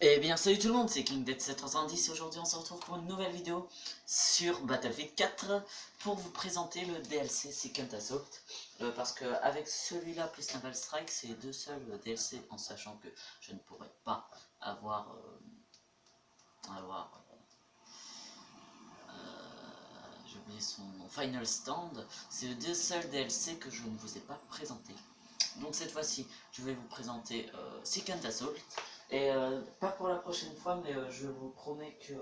Eh bien salut tout le monde, c'est KingDead770 et aujourd'hui on se retrouve pour une nouvelle vidéo sur Battlefield 4 pour vous présenter le DLC Second Assault parce que avec celui-là plus Naval Strike c'est les deux seuls DLC en sachant que je ne pourrais pas avoir j'ai oublié son nom, Final Stand, c'est les deux seuls DLC que je ne vous ai pas présenté. Donc cette fois-ci, je vais vous présenter Second Assault. Et pas pour la prochaine fois, mais je vous promets que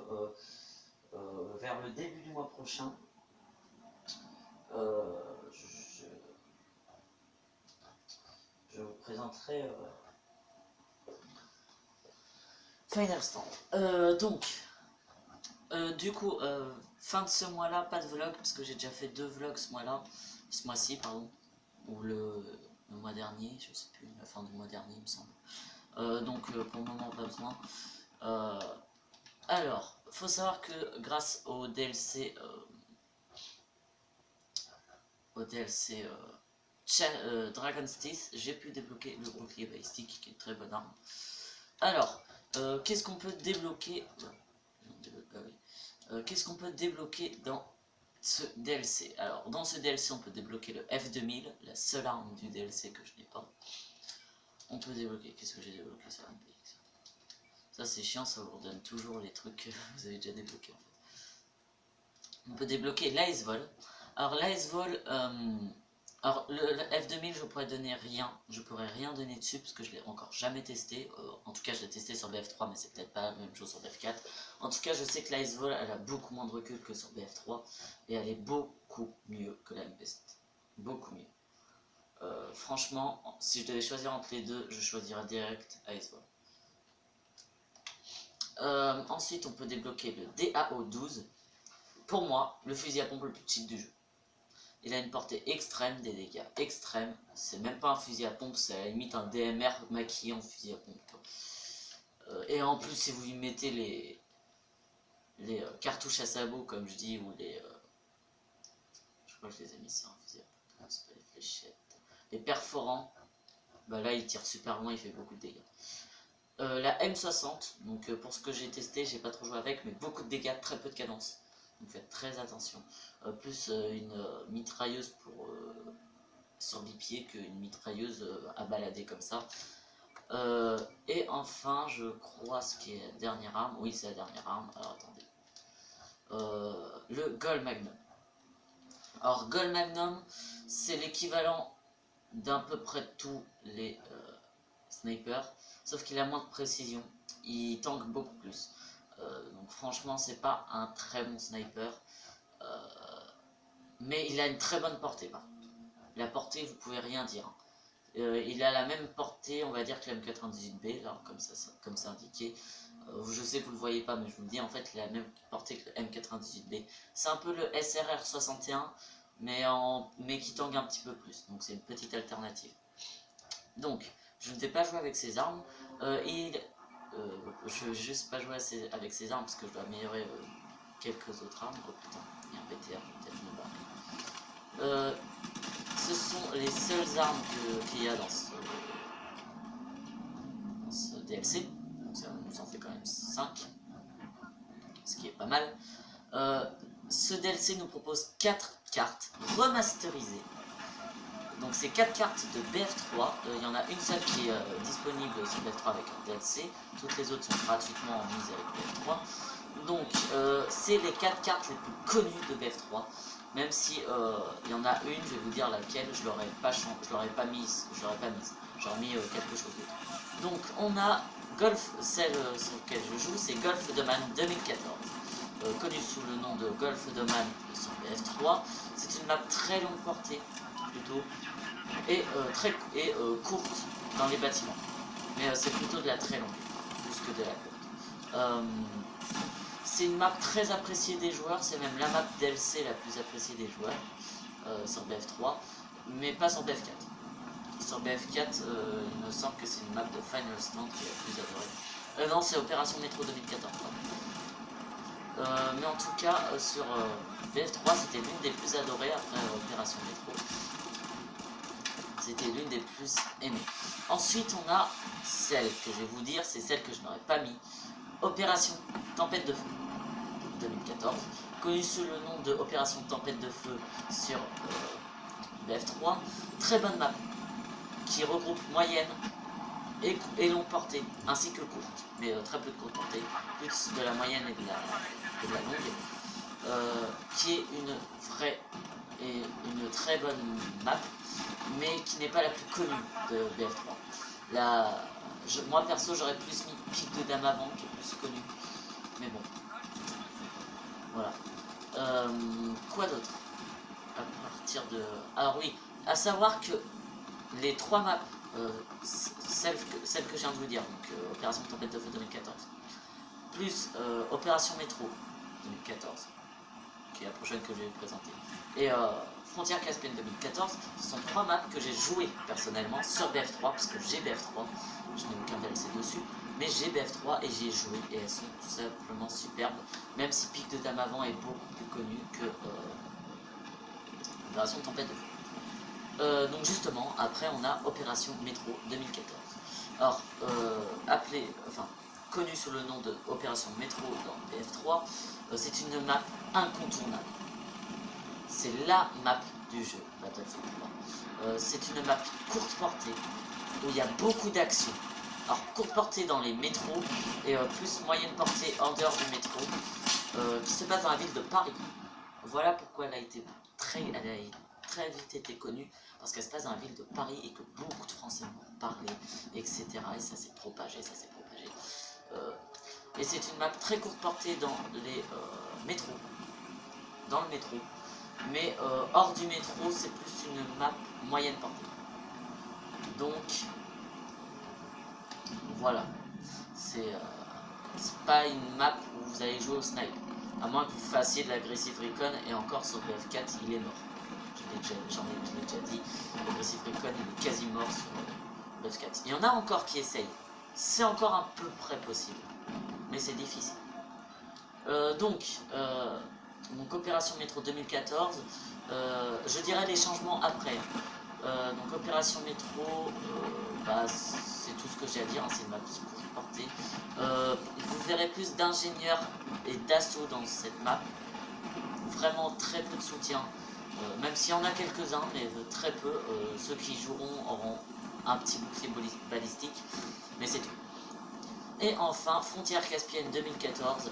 vers le début du mois prochain, je vous présenterai Final Stand. Du coup, fin de ce mois-là, pas de vlog, parce que j'ai déjà fait 2 vlogs ce mois-ci, pardon, ou le mois dernier, je sais plus, la fin du mois dernier, il me semble. Pour le moment, pas besoin. Alors, faut savoir que grâce au DLC, Dragon's Teeth, j'ai pu débloquer le bouclier balistique, qui est une très bonne arme. Alors, qu'est-ce qu'on peut débloquer qu'est-ce qu'on peut débloquer dans ce DLC? Alors, dans ce DLC, on peut débloquer le F2000, la seule arme du DLC que je n'ai pas. On peut débloquer, qu'est-ce que j'ai débloqué sur MPX? Ça c'est chiant, ça vous redonne toujours les trucs que vous avez déjà débloqués en fait. On peut débloquer l'Ice Vol. Alors l'Ice Vol, alors le F2000 je pourrais donner rien, je pourrais rien donner dessus parce que je l'ai encore jamais testé. En tout cas je l'ai testé sur BF3 mais c'est peut-être pas la même chose sur BF4. En tout cas je sais que l'Ice Vol elle a beaucoup moins de recul que sur BF3 et elle est beaucoup mieux que la MP7. Beaucoup mieux. Franchement, si je devais choisir entre les deux, je choisirais direct Ice Vol. Ensuite, on peut débloquer le DAO-12. Pour moi, le fusil à pompe le plus cheat du jeu. Il a une portée extrême, des dégâts extrêmes. C'est même pas un fusil à pompe, c'est à la limite un DMR maquillé en fusil à pompe. Et en plus, si vous lui mettez les cartouches à sabot, comme je dis, ou les... je crois que je les ai mis sur un fusil à pompe. Non, c'est pas les fléchettes. Les perforants, bah là, il tire super loin, il fait beaucoup de dégâts. La M60, donc pour ce que j'ai testé, j'ai pas trop joué avec, mais beaucoup de dégâts, très peu de cadence. Donc faites très attention. Plus une mitrailleuse pour sur bipied qu'une mitrailleuse à balader comme ça. Et enfin, je crois ce qui est la dernière arme. Oui, c'est la dernière arme. Alors attendez. Le Gold Magnum. Alors Gold Magnum, c'est l'équivalent d'à peu près tous les snipers, sauf qu'il a moins de précision. Il tank beaucoup plus. Donc franchement, c'est pas un très bon sniper. Mais il a une très bonne portée par contre. La portée, vous pouvez rien dire. Il a la même portée, on va dire, que la M98B, là, comme c'est indiqué. Je sais que vous le voyez pas, mais je vous le dis, en fait, il a la même portée que le M98B. C'est un peu le SRR61, mais qui tangue un petit peu plus. Donc c'est une petite alternative. Donc, je ne vais pas jouer avec ces armes. Je ne vais juste pas jouer avec ces armes parce que je dois améliorer quelques autres armes. Oh putain, il y a un BTR, je vais peut-être me barrer. Ce sont les seules armes qu'il y a dans ce DLC. Donc ça nous en fait quand même 5. Ce qui est pas mal. Ce DLC nous propose 4 cartes remasterisées. Donc c'est 4 cartes de BF3, il y en a une seule qui est disponible sur BF3 avec un DLC, toutes les autres sont gratuitement mises avec BF3. Donc c'est les 4 cartes les plus connues de BF3, même si il y en a une, je vais vous dire laquelle, je l'aurais pas mise, j'aurais mis quelque chose d'autre. Donc on a Golf, celle sur laquelle je joue, c'est Golf de Man 2014. Connu sous le nom de Golf de Man sur BF3, c'est une map très longue portée, plutôt, et courte dans les bâtiments. Mais c'est plutôt de la très longue, plus que de la courte. C'est une map très appréciée des joueurs, c'est même la map DLC la plus appréciée des joueurs sur BF3, mais pas sur BF4. Sur BF4, il me semble que c'est une map de Final Stand qui est la plus adorée. Non, c'est Opération Métro 2014. Mais en tout cas, sur BF3, c'était l'une des plus adorées après Opération Métro. C'était l'une des plus aimées. Ensuite, on a celle que je vais vous dire, c'est celle que je n'aurais pas mis. Opération Tempête de Feu 2014, connue sous le nom de Opération Tempête de Feu sur BF3. Très bonne map qui regroupe moyenne et longue portée, ainsi que courte, mais très peu de courte portée, plus de la moyenne et de la longue, qui est une vraie et une très bonne map, mais qui n'est pas la plus connue de BF3. Moi perso j'aurais plus mis Pic de Dame avant, qui est plus connu, mais bon, voilà. Quoi d'autre à partir de... Alors oui, à savoir que les 3 maps, celle que je viens de vous dire, donc Opération Tempête de Feu 2014, plus Opération Métro 2014, qui est la prochaine que je vais vous présenter, et Frontière Caspienne 2014, ce sont 3 maps que j'ai joué personnellement sur BF3, parce que j'ai BF3, je n'ai aucun DLC dessus, mais j'ai BF3 et j'y ai joué, et elles sont tout simplement superbes, même si Pic de Dame avant est beaucoup plus connu que Opération Tempête de Feu. Donc justement, après on a Opération Métro 2014. Alors, connue sous le nom de Opération Métro dans BF3, c'est une map incontournable. C'est la map du jeu Battlefield 3. C'est une map courte portée, où il y a beaucoup d'actions. Alors, courte portée dans les métros, et plus moyenne portée en dehors du métro, qui se passe dans la ville de Paris. Voilà pourquoi elle a très vite été connue, parce qu'elle se passe dans la ville de Paris et que beaucoup de Français vont parler, etc. Et ça s'est propagé, et c'est une map très courte portée dans les métros, dans le métro, mais hors du métro, c'est plus une map moyenne portée. Donc, voilà, c'est pas une map où vous allez jouer au snipe, à moins que vous fassiez de l'aggressive recon, et encore sur BF4, il est mort. Je l'ai déjà dit, l'aggressive recon il est quasi mort sur BF4. Il y en a encore qui essayent, c'est encore un peu près possible, mais c'est difficile. Donc Opération Métro 2014, je dirais les changements après. Donc Opération Métro, c'est tout ce que j'ai à dire, hein, c'est une map courte portée. Vous verrez plus d'ingénieurs et d'assauts dans cette map, vraiment très peu de soutien, même s'il y en a quelques-uns, mais très peu. Ceux qui joueront auront un petit bouclier balistique, mais c'est tout. Et enfin, Frontière Caspienne 2014,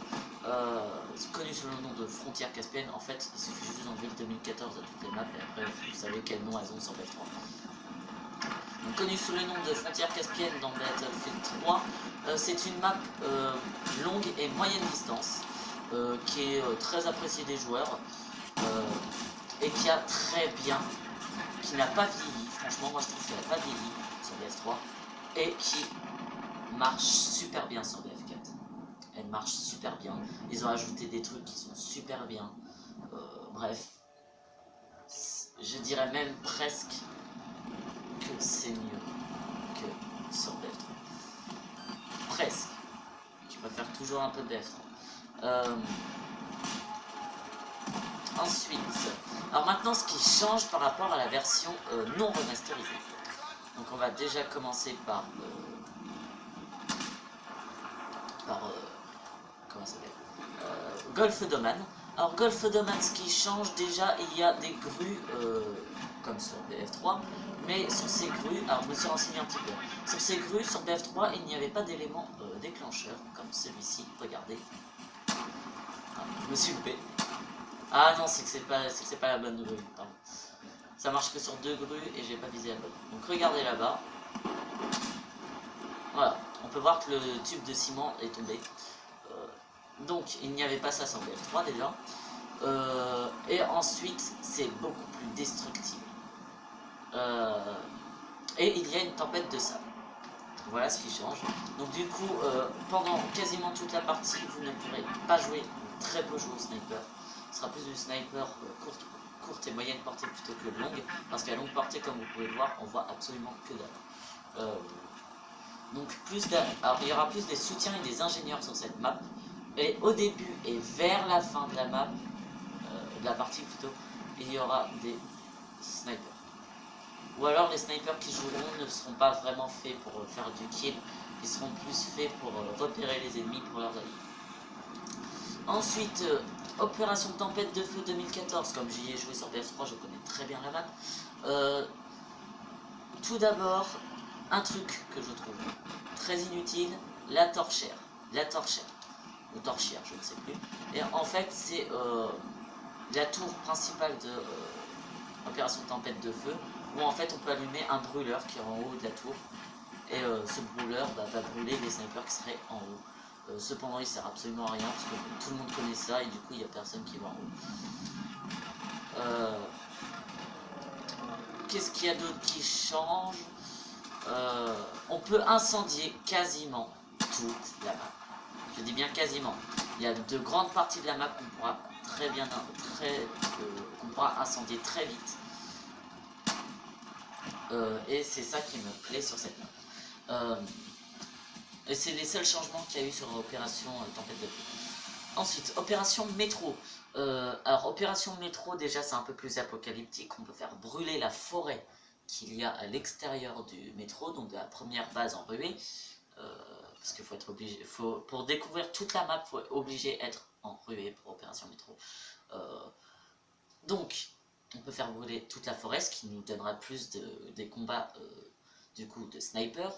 connu sous le nom de Frontière Caspienne. En fait, il suffit juste d'enlever le 2014 à toutes les maps, et après vous savez quel nom elles ont sur BF3. Donc, connu sous le nom de Frontière Caspienne dans Battlefield 3, c'est une map longue et moyenne distance, qui est très appréciée des joueurs, et qui a qui n'a pas vieilli, franchement moi je trouve qu'elle n'a pas vieilli sur BF3, et qui marche super bien sur BF4. Elle marche super bien. Ils ont ajouté des trucs qui sont super bien. Bref, je dirais même presque que c'est mieux que sur BF3. Presque. Je préfère toujours un peu BF3. Ensuite, alors maintenant ce qui change par rapport à la version non remasterisée. Donc on va déjà commencer par comment ça s'appelle, Golf Domain. Alors Golf Domain, ce qui change déjà, il y a des grues comme sur BF3, mais sur ces grues, alors je me suis renseigné un petit peu, sur ces grues, sur BF3, il n'y avait pas d'élément déclencheur comme celui-ci, regardez. Ah, je me suis loupé. Ah non, c'est que c'est pas la bonne grue, pardon. Ça marche que sur 2 grues et j'ai pas visé la bonne. Donc regardez là-bas. Voilà, on peut voir que le tube de ciment est tombé. Donc il n'y avait pas ça sur BF3 déjà. Et ensuite, c'est beaucoup plus destructible. Et il y a une tempête de sable. Voilà ce qui change. Donc du coup, pendant quasiment toute la partie, vous ne pourrez pas jouer, très peu jouer au sniper. Ce sera plus du sniper courte et moyenne portée plutôt que longue, parce qu'à longue portée, comme vous pouvez le voir, on voit absolument que dalle. Donc alors, il y aura plus des soutiens et des ingénieurs sur cette map, et au début et vers la fin de la map, de la partie plutôt, il y aura des snipers. Ou alors les snipers qui joueront ne seront pas vraiment faits pour faire du kill, ils seront plus faits pour repérer les ennemis pour leurs alliés. Ensuite, Opération Tempête de Feu 2014, comme j'y ai joué sur PS3, je connais très bien la map. Tout d'abord, un truc que je trouve très inutile, la torchère. Ou torchière, je ne sais plus. Et en fait, c'est la tour principale de Opération Tempête de Feu, où en fait on peut allumer un brûleur qui est en haut de la tour. Et ce brûleur va brûler les snipers qui seraient en haut. Cependant, il sert absolument à rien parce que tout le monde connaît ça et du coup, il n'y a personne qui va en haut. Qu'est-ce qu'il y a d'autre qui change? On peut incendier quasiment toute la map. Je dis bien quasiment. Il y a de grandes parties de la map qu'on pourra qu'on pourra incendier très vite. Et c'est ça qui me plaît sur cette map. Et c'est les seuls changements qu'il y a eu sur Opération Tempête de Feu. Ensuite, Opération Métro. Alors, Opération Métro, déjà, c'est un peu plus apocalyptique. On peut faire brûler la forêt qu'il y a à l'extérieur du métro, donc de la première base en ruée. Parce qu'il faut être obligé, pour découvrir toute la map, il faut obligé être en ruée pour Opération Métro. Donc, on peut faire brûler toute la forêt, ce qui nous donnera plus des combats du coup de sniper.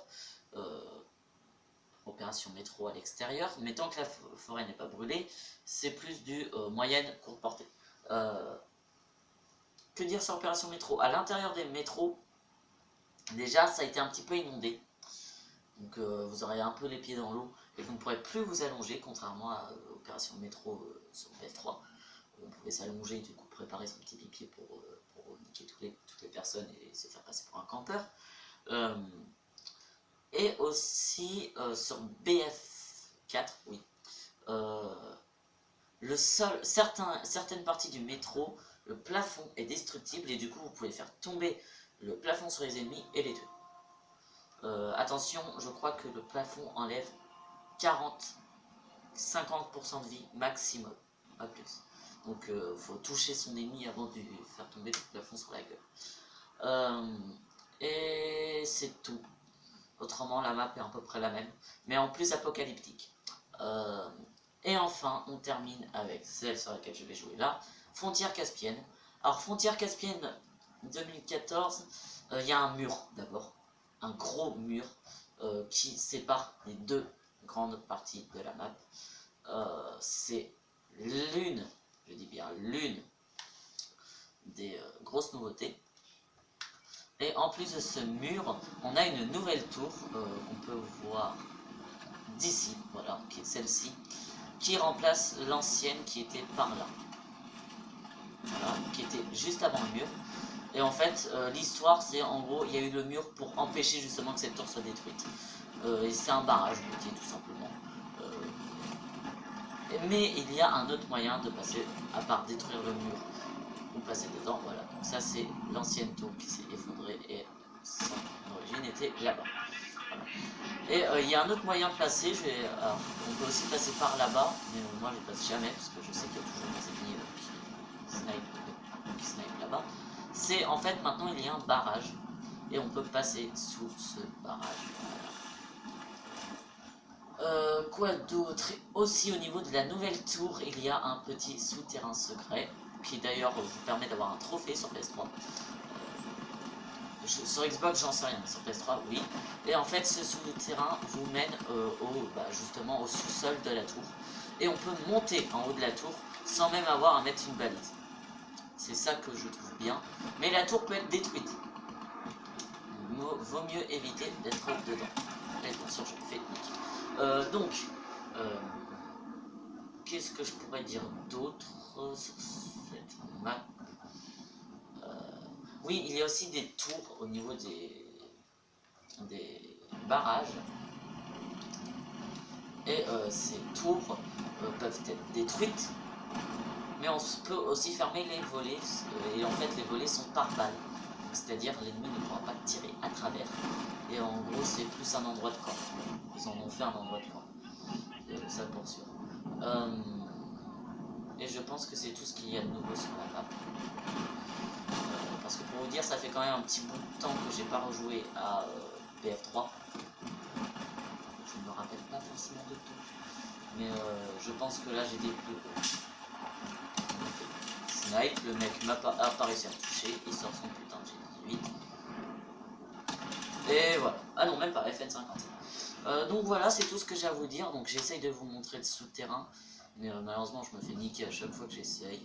Opération métro à l'extérieur, mais tant que la forêt n'est pas brûlée, c'est plus du moyenne courte portée. Que dire sur Opération Métro? À l'intérieur des métros, déjà ça a été un petit peu inondé, donc vous aurez un peu les pieds dans l'eau et vous ne pourrez plus vous allonger, contrairement à Opération Métro sur PS3, où on pouvait s'allonger et du coup préparer son petit pied pour niquer toutes les personnes et se faire passer pour un campeur. Et aussi sur BF4, oui, certaines parties du métro, le plafond est destructible et du coup vous pouvez faire tomber le plafond sur les ennemis et les tuer. Attention, je crois que le plafond enlève 40-50% de vie maximum, pas plus. Donc faut toucher son ennemi avant de faire tomber le plafond sur la gueule. Et c'est tout. Autrement, la map est à peu près la même, mais en plus apocalyptique. Et enfin, on termine avec celle sur laquelle je vais jouer là, Frontière Caspienne. Alors, Frontière Caspienne 2014, il y a un mur d'abord, un gros mur qui sépare les deux grandes parties de la map. C'est l'une, je dis bien l'une, des grosses nouveautés. Et en plus de ce mur, on a une nouvelle tour qu'on peut voir d'ici, voilà, qui est celle-ci, qui remplace l'ancienne qui était par là. Voilà, qui était juste avant le mur. Et en fait, l'histoire, c'est en gros, il y a eu le mur pour empêcher justement que cette tour soit détruite. Et c'est un barrage, tout simplement. Mais il y a un autre moyen de passer, à part détruire le mur ou passer dedans, voilà. Donc ça, c'est l'ancienne tour qui s'est effondrée et son origine était là-bas. Voilà. Et il y a un autre moyen de passer, alors, on peut aussi passer par là-bas, mais moi je passe jamais parce que je sais qu'il y a toujours des ennemis qui snipe là-bas. C'est en fait maintenant il y a un barrage et on peut passer sous ce barrage. Voilà. Quoi d'autre? Aussi au niveau de la nouvelle tour, il y a un petit souterrain secret qui d'ailleurs vous permet d'avoir un trophée sur PS3. Sur Xbox, j'en sais rien, mais sur PS3, oui. Et en fait, ce souterrain vous mène justement au sous-sol de la tour. Et on peut monter en haut de la tour sans même avoir à mettre une balise. C'est ça que je trouve bien. Mais la tour peut être détruite. Vaut mieux éviter d'être dedans. Et bien sûr, je me fais niquer. Qu'est-ce que je pourrais dire d'autre sur cette map? Oui, il y a aussi des tours au niveau des barrages. Et ces tours peuvent être détruites. Mais on peut aussi fermer les volets. Et en fait, les volets sont par balles. C'est-à-dire l'ennemi ne pourra pas tirer à travers. Et en gros, c'est plus un endroit de camp. Ils en ont fait un endroit de camp. Ça pour sûr. Et je pense que c'est tout ce qu'il y a de nouveau sur la map. Parce que pour vous dire, ça fait quand même un petit bout de temps que j'ai pas rejoué à BF3. Je ne me rappelle pas forcément de tout. Mais je pense que là j'ai des plus. Snipe, le mec a pas réussi à me toucher, il sort son putain de G18. Et voilà. Ah non, même pas, FN50. Donc voilà, c'est tout ce que j'ai à vous dire. Donc j'essaye de vous montrer le souterrain. Mais malheureusement, je me fais niquer à chaque fois que j'essaye.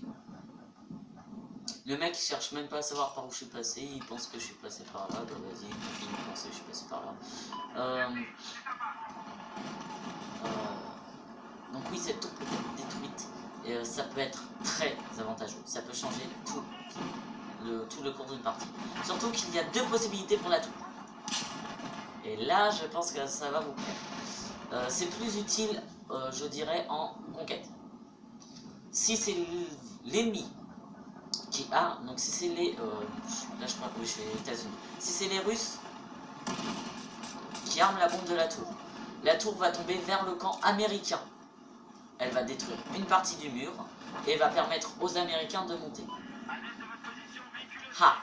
Le mec il cherche même pas à savoir par où je suis passé, il pense que je suis passé par là. Bah vas-y, continue de penser que je suis passé par là. Donc oui, cette tour peut être détruite. Et ça peut être très avantageux. Ça peut changer tout le cours d'une partie. Surtout qu'il y a deux possibilités pour la tour. Et là, je pense que ça va vous plaire. C'est plus utile, je dirais, en conquête. Si c'est l'ennemi qui a, donc si c'est les, là je crois que oui, je suis les États-Unis. Si c'est les Russes qui arment la bombe de la tour va tomber vers le camp américain. Elle va détruire une partie du mur et va permettre aux Américains de monter. Ha!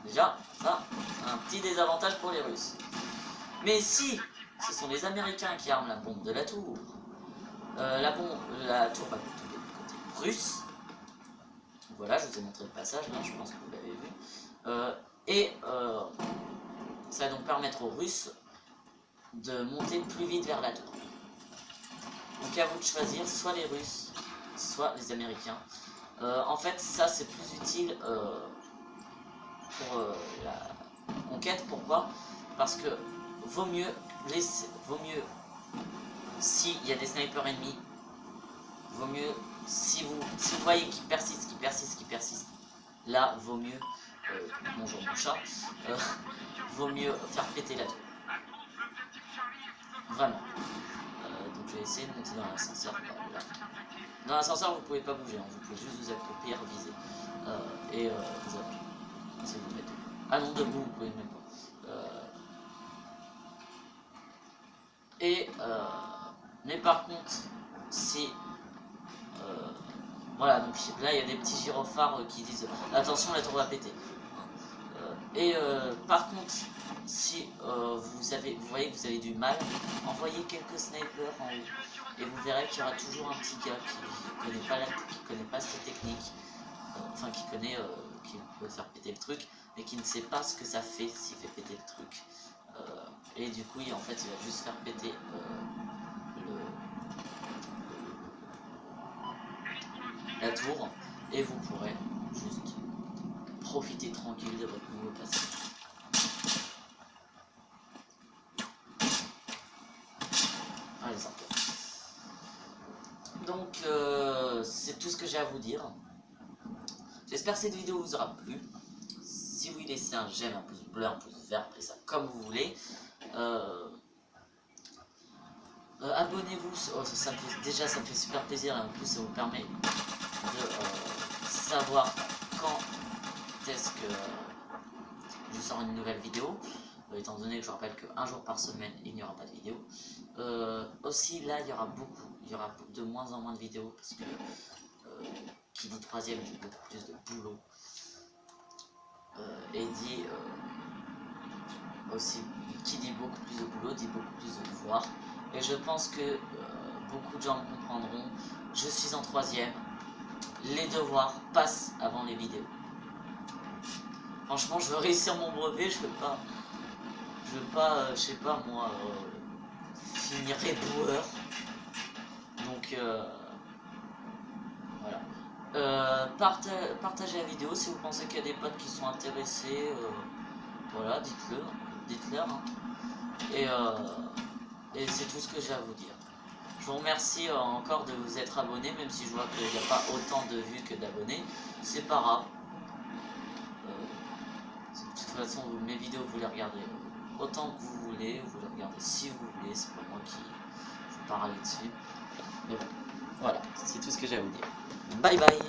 Déjà, ça, un petit désavantage pour les Russes. Mais si ce sont les Américains qui arment la bombe de la tour, la tour va tomber du côté russe. Voilà, je vous ai montré le passage, là, je pense que vous l'avez vu. Ça va donc permettre aux Russes de monter plus vite vers la tour. Donc à vous de choisir soit les Russes, soit les Américains. En fait, ça c'est plus utile pour la conquête. Pourquoi? Parce que vaut mieux s'il y a des snipers ennemis, vaut mieux si vous voyez qu'ils persistent, là vaut mieux, bonjour mon chat, vaut mieux faire péter la tour. Vraiment. Donc je vais essayer de monter dans l'ascenseur. Dans l'ascenseur vous pouvez pas bouger, hein, vous pouvez juste vous accroupir, viser. Vous appuyer. Si vous mettez. Ah non, debout vous pouvez même pas. Mais par contre, si voilà, donc là il y a des petits gyrophares qui disent attention, la tour va péter. Par contre, si vous voyez que vous avez du mal, envoyez quelques snipers en haut et vous verrez qu'il y aura toujours un petit gars qui connaît pas cette technique, enfin qui peut faire péter le truc, mais qui ne sait pas ce que ça fait s'il fait péter le truc. Et du coup, en fait, il va juste faire péter la tour et vous pourrez juste profiter tranquille de votre nouveau passage. Allez, sortez. Donc, c'est tout ce que j'ai à vous dire. J'espère que cette vidéo vous aura plu. Si vous laissez un j'aime, un pouce bleu, un pouce vert, appelez ça comme vous voulez. Abonnez-vous, ça me fait super plaisir et en plus ça vous permet de savoir quand est-ce que je sors une nouvelle vidéo, étant donné que je rappelle qu'un jour par semaine il n'y aura pas de vidéo. Aussi là il y aura de moins en moins de vidéos parce que qui dit troisième dit beaucoup plus de boulot et dit aussi qui dit beaucoup plus de boulot dit beaucoup plus de devoirs. Et je pense que beaucoup de gens me comprendront. Je suis en troisième. Les devoirs passent avant les vidéos. Franchement, je veux réussir mon brevet. Je veux pas, je sais pas moi, finir éboueur. Donc voilà. Partagez la vidéo si vous pensez qu'il y a des potes qui sont intéressés. Voilà, dites-leur. Hein. Et c'est tout ce que j'ai à vous dire. Je vous remercie encore de vous être abonné, même si je vois qu'il n'y a pas autant de vues que d'abonnés. C'est pas grave. De toute façon, mes vidéos, vous les regardez autant que vous voulez. Vous les regardez si vous voulez. C'est pas moi qui vous parle dessus. Mais bon, voilà, c'est tout ce que j'ai à vous dire. Bye bye.